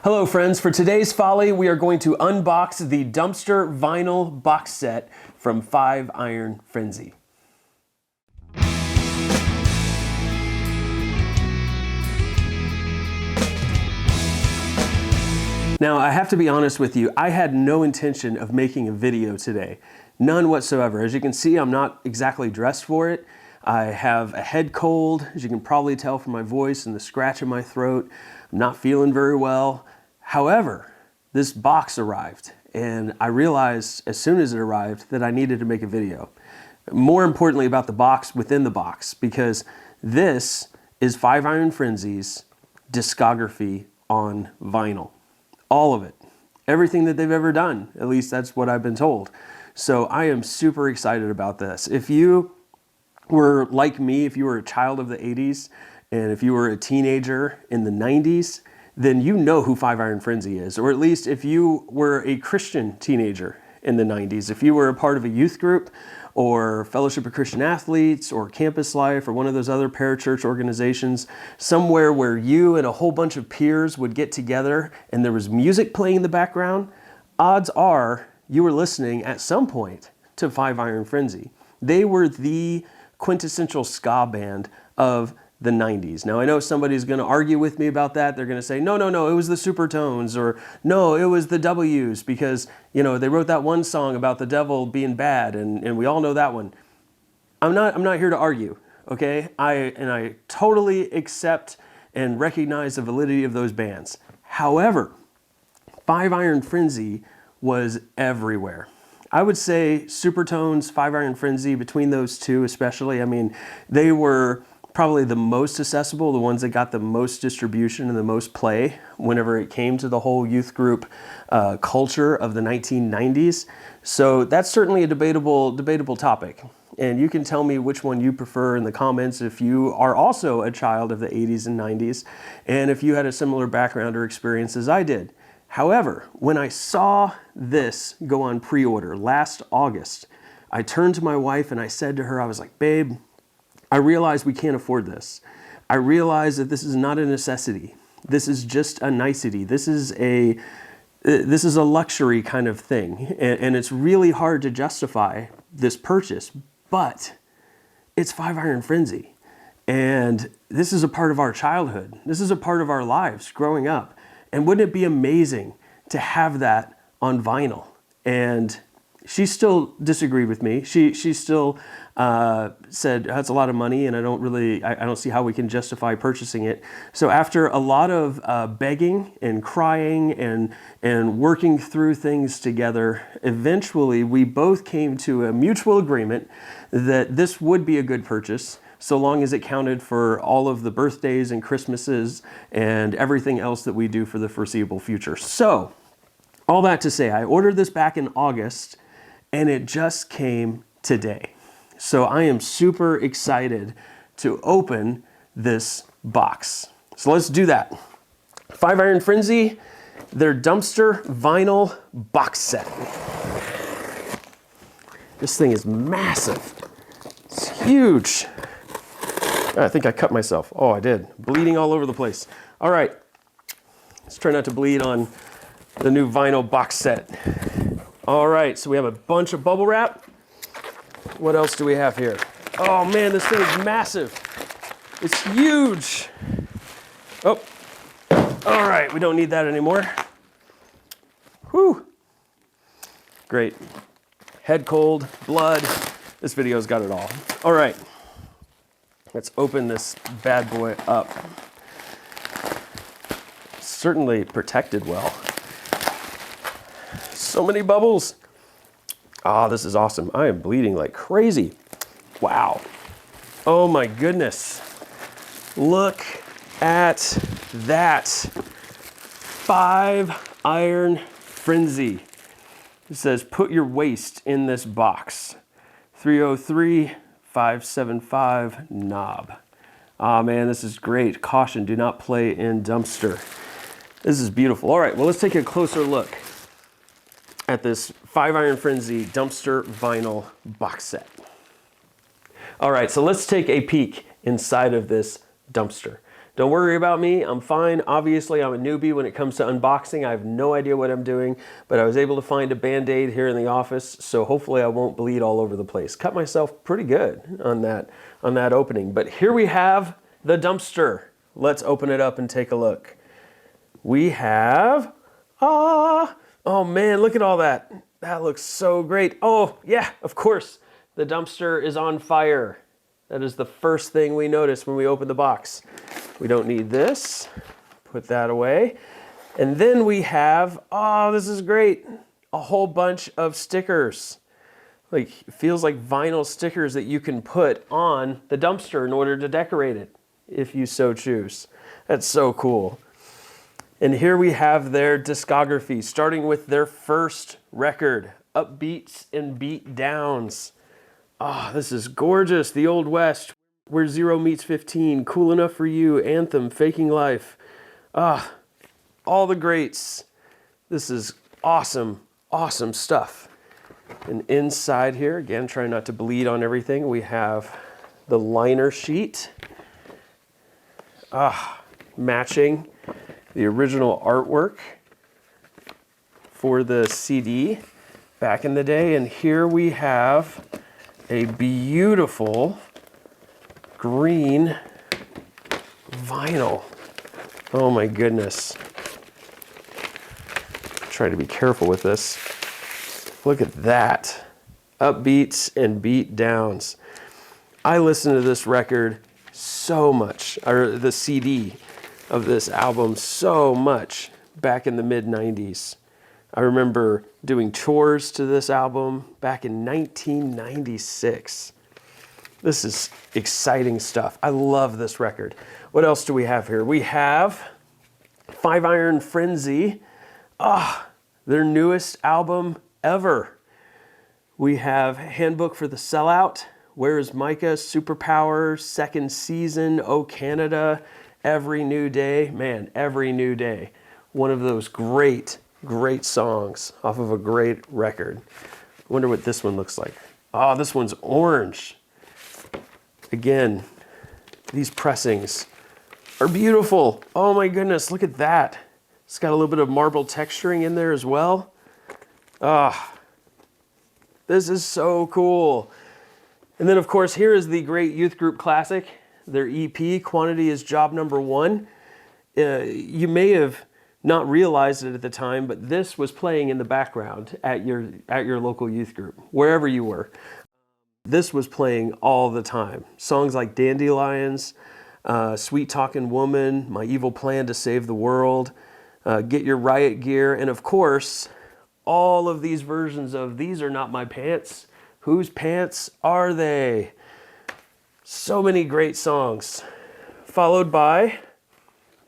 Hello friends, for today's folly we are going to unbox the dumpster vinyl box set from 5 Iron Frenzy. Now I have to be honest with you, I had no intention of making a video today. None whatsoever. As you can see, I'm not exactly dressed for it. I have a head cold, as you can probably tell from my voice and the scratch in my throat. I'm not feeling very well. However, this box arrived and I realized as soon as it arrived that I needed to make a video. More importantly about the box within the box, because this is 5 Iron Frenzy's discography on vinyl. All of it. Everything that they've ever done. At least that's what I've been told. So I am super excited about this. If you were like me, if you were a child of the 80s, and if you were a teenager in the 90s, then you know who 5 Iron Frenzy is. Or at least if you were a Christian teenager in the 90s, if you were a part of a youth group or Fellowship of Christian Athletes or Campus Life or one of those other parachurch organizations, somewhere where you and a whole bunch of peers would get together and there was music playing in the background, odds are you were listening at some point to 5 Iron Frenzy. They were the quintessential ska band of the 90s. Now I know somebody's going to argue with me about that. They're going to say, no, it was the Supertones, or no, it was the W's, because, you know, they wrote that one song about the devil being bad, and we all know that one. I'm not here to argue, okay? I totally accept and recognize the validity of those bands. However, 5 Iron Frenzy was everywhere. I would say Supertones, 5 Iron Frenzy, between those two especially, I mean, they were probably the most accessible, the ones that got the most distribution and the most play whenever it came to the whole youth group culture of the 1990s. So that's certainly a debatable topic. And you can tell me which one you prefer in the comments if you are also a child of the 80s and 90s, and if you had a similar background or experience as I did. However, when I saw this go on pre-order last August, I turned to my wife and I said to her, I was like, babe, I realize we can't afford this. I realize that this is not a necessity. This is just a nicety. This is a luxury kind of thing. And it's really hard to justify this purchase, but it's 5 Iron Frenzy. And this is a part of our childhood. This is a part of our lives growing up. And wouldn't it be amazing to have that on vinyl? And she still disagreed with me. She still said that's a lot of money, and I don't see how we can justify purchasing it. So after a lot of begging and crying and working through things together, eventually we both came to a mutual agreement that this would be a good purchase, so long as it counted for all of the birthdays and Christmases and everything else that we do for the foreseeable future. So all that to say, I ordered this back in August, and it just came today. So I am super excited to open this box. So let's do that. 5 Iron Frenzy, their dumpster vinyl box set. This thing is massive. It's huge. I think I cut myself. Oh, I did. Bleeding all over the place. All right. Let's try not to bleed on the new vinyl box set. All right, so we have a bunch of bubble wrap. What else do we have here? Oh man, this thing is massive. It's huge. Oh, all right, we don't need that anymore. Whew. Great. Head cold, blood. This video's got it all. All right, let's open this bad boy up. Certainly protected well. So many bubbles. Ah, this is awesome. I am bleeding like crazy. Wow. Oh my goodness. Look at that. 5 Iron Frenzy. It says, put your waste in this box. 303-575 knob. Ah man, this is great. Caution, do not play in dumpster. This is beautiful. All right, well, let's take a closer look at this 5 Iron Frenzy dumpster vinyl box set. All right, so let's take a peek inside of this dumpster. Don't worry about me, I'm fine. Obviously, I'm a newbie when it comes to unboxing. I have no idea what I'm doing, but I was able to find a Band-Aid here in the office, so hopefully I won't bleed all over the place. Cut myself pretty good on that opening. But here we have the dumpster. Let's open it up and take a look. We have, oh man, look at all that. That looks so great. Oh yeah, of course, the dumpster is on fire. That is the first thing we notice when we open the box. We don't need this. Put that away. And then we have, oh, this is great, a whole bunch of stickers. Like, it feels like vinyl stickers that you can put on the dumpster in order to decorate it, if you so choose. That's so cool. And here we have their discography, starting with their first record, Upbeats and Beat Downs. Ah, this is gorgeous. The Old West, Where Zero Meets 15, Cool Enough for You, Anthem, Faking Life. Ah, all the greats. This is awesome, awesome stuff. And inside here, again, try not to bleed on everything, we have the liner sheet. Ah, matching the original artwork for the CD back in the day. And here we have a beautiful green vinyl. Oh my goodness. Try to be careful with this. Look at that. Upbeats and Beat Downs. I listened to this record so much, or the CD of this album so much back in the mid-90s. I remember doing chores to this album back in 1996. This is exciting stuff. I love this record. What else do we have here? We have Five Iron Frenzy, their newest album ever. We have Handbook for the Sellout, Where is Micah, Superpower, Second Season, Oh Canada, Every New Day. Man, Every New Day. One of those great songs off of a great record. I wonder what this one looks like. Oh, this one's orange. Again, these pressings are beautiful. Oh my goodness, look at that. It's got a little bit of marble texturing in there as well. This is so cool. And then of course, here is the great youth group classic, their EP, Quantity is Job Number 1. You may have not realized it at the time, but this was playing in the background at your local youth group, wherever you were. This was playing all the time. Songs like Dandelions, Sweet Talkin' Woman, My Evil Plan to Save the World, Get Your Riot Gear, and of course, all of these versions of These Are Not My Pants. Whose pants are they? So many great songs. Followed by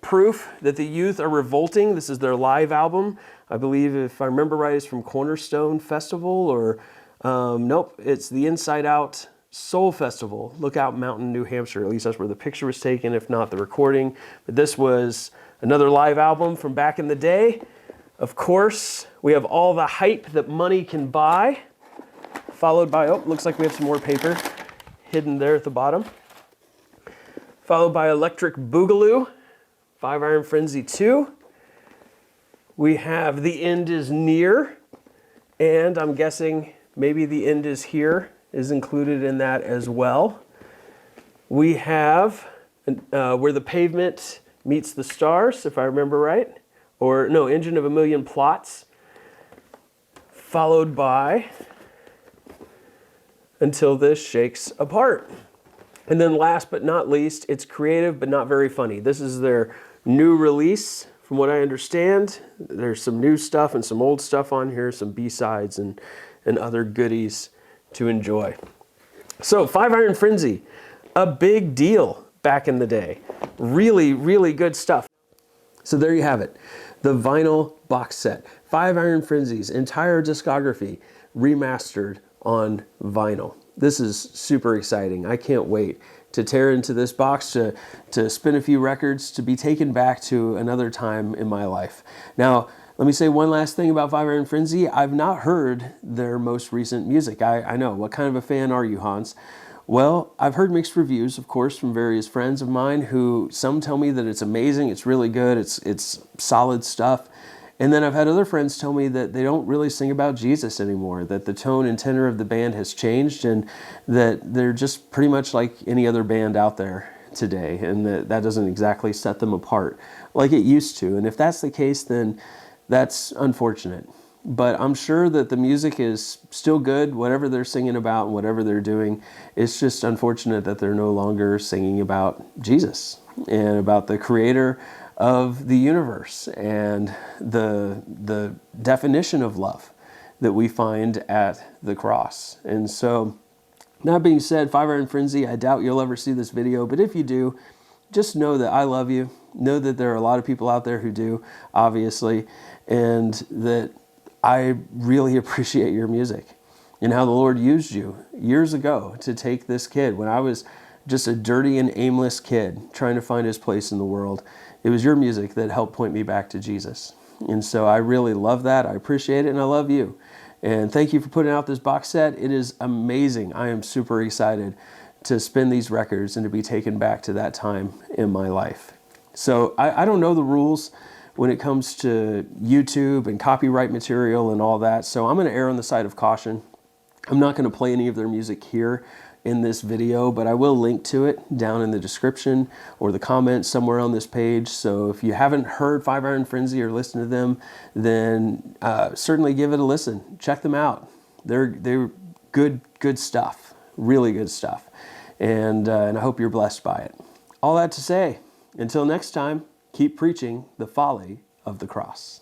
Proof That the Youth Are Revolting. This is their live album. I believe, if I remember right, it's from Cornerstone Festival, or nope, it's the Inside Out Soul Festival, Lookout Mountain, New Hampshire. At least that's where the picture was taken, if not the recording. But this was another live album from back in the day. Of course, we have All the Hype That Money Can Buy, followed by, oh, looks like we have some more paper hidden there at the bottom. Followed by Electric Boogaloo, Five Iron Frenzy 2. We have The End Is Near, and I'm guessing maybe The End Is Here is included in that as well. We have Where the Pavement Meets the Stars, if I remember right, or no, Engine of a Million Plots, followed by Until This Shakes Apart. And then last but not least, it's creative but not very funny. This is their new release. From what I understand, there's some new stuff and some old stuff on here, some B-sides and other goodies to enjoy. So Five Iron Frenzy, a big deal back in the day. Really, really good stuff. So there you have it. The vinyl box set. Five Iron Frenzy's entire discography remastered on vinyl. This is super exciting. I can't wait to tear into this box, to spin a few records, to be taken back to another time in my life. Now, let me say one last thing about Five Iron Frenzy. I've not heard their most recent music. I know. What kind of a fan are you, Hans? Well, I've heard mixed reviews, of course, from various friends of mine who some tell me that it's amazing, it's really good, it's solid stuff. And then I've had other friends tell me that they don't really sing about Jesus anymore, that the tone and tenor of the band has changed and that they're just pretty much like any other band out there today, and that doesn't exactly set them apart like it used to. And if that's the case, then that's unfortunate. But I'm sure that the music is still good, whatever they're singing about and whatever they're doing. It's just unfortunate that they're no longer singing about Jesus and about the creator of the universe and the definition of love that we find at the cross. And so, that being said, Five Iron Frenzy, I doubt you'll ever see this video, but if you do, just know that I love you. Know that there are a lot of people out there who do, obviously, and that I really appreciate your music and how the Lord used you years ago to take this kid when I was just a dirty and aimless kid trying to find his place in the world. It was your music that helped point me back to Jesus. And so I really love that. I appreciate it, and I love you. And thank you for putting out this box set. It is amazing. I am super excited to spin these records and to be taken back to that time in my life. So I don't know the rules when it comes to YouTube and copyright material and all that. So I'm going to err on the side of caution. I'm not going to play any of their music here in this video, but I will link to it down in the description or the comments somewhere on this page. So if you haven't heard Five Iron Frenzy or listened to them, then certainly give it a listen. Check them out. They're good stuff, really good stuff. And I hope you're blessed by it. All that to say, until next time, keep preaching the folly of the cross.